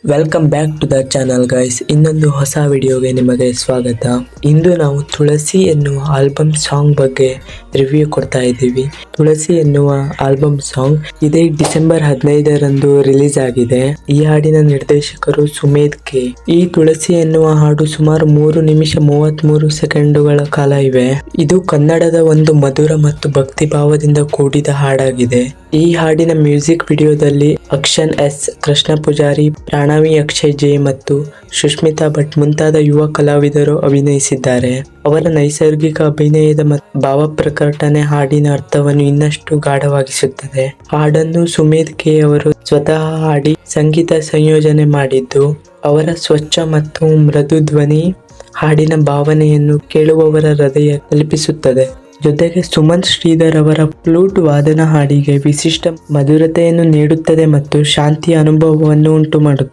Welcome back to the channel guys. ಇನ್ನೊಂದು ಹೊಸ ವಿಡಿಯೋಗೆ ನಿಮಗೆ ಸ್ವಾಗತ. ಇಂದು ನಾವು ತುಳಸಿ ಎನ್ನುವ ಆಲ್ಬಮ್ ಸಾಂಗ್ ಬಗ್ಗೆ ರಿವ್ಯೂ ಕೊಡ್ತಾ ಇದ್ದೀವಿ. ತುಳಸಿ ಎನ್ನುವ ಆಲ್ಬಮ್ ಸಾಂಗ್ ಇದೇ ಡಿಸೆಂಬರ್ 15ರಂದು ರಿಲೀಸ್ ಆಗಿದೆ. ಈ ಹಾಡಿನ ನಿರ್ದೇಶಕರು ಸುಮೇಧ್ ಕೆ. ಈ ತುಳಸಿ ಎನ್ನುವ ಹಾಡು ಸುಮಾರು 3 ನಿಮಿಷ 33 ಸೆಕೆಂಡುಗಳ ಕಾಲ ಇವೆ. ಇದು ಕನ್ನಡದ ಒಂದು ಮಧುರ ಮತ್ತು ಭಕ್ತಿ ಭಾವದಿಂದ ಕೂಡಿದ ಹಾಡಾಗಿದೆ. ಈ ಹಾಡಿನ ಮ್ಯೂಸಿಕ್ ವಿಡಿಯೋದಲ್ಲಿ ಅಕ್ಷನ್ ಎಸ್, ಕೃಷ್ಣ ಪೂಜಾರಿ, ಪ್ರಾಣವಿ ಅಕ್ಷಯ್ ಜೆ ಮತ್ತು ಸುಷ್ಮಿತಾ ಭಟ್ ಮುಂತಾದ ಯುವ ಕಲಾವಿದರು ಅಭಿನಯಿಸಿದ್ದಾರೆ. ಅವರ ನೈಸರ್ಗಿಕ ಅಭಿನಯದ ಮತ್ತು ಭಾವ ಪ್ರಕಟಣೆ ಹಾಡಿನ ಅರ್ಥವನ್ನು ಇನ್ನಷ್ಟು ಗಾಢವಾಗಿಸುತ್ತದೆ. ಹಾಡನ್ನು ಸುಮೇಧ್ ಕೆ ಅವರು ಸ್ವತಃ ಹಾಡಿ ಸಂಗೀತ ಸಂಯೋಜನೆ ಮಾಡಿದ್ದು, ಅವರ ಸ್ವಚ್ಛ ಮತ್ತು ಮೃದು ಧ್ವನಿ ಹಾಡಿನ ಭಾವನೆಯನ್ನು ಕೇಳುವವರ ಹೃದಯ ತಲುಪಿಸುತ್ತದೆ. ಜೊತೆಗೆ ಸುಮಂತ್ ಶ್ರೀಧರ್ ಅವರ ಫ್ಲೂಟ್ ವಾದನ ಹಾಡಿಗೆ ವಿಶಿಷ್ಟ ಮಧುರತೆಯನ್ನು ನೀಡುತ್ತದೆ ಮತ್ತು ಶಾಂತಿಯ ಅನುಭವವನ್ನು ಉಂಟು ಮಾಡುತ್ತದೆ.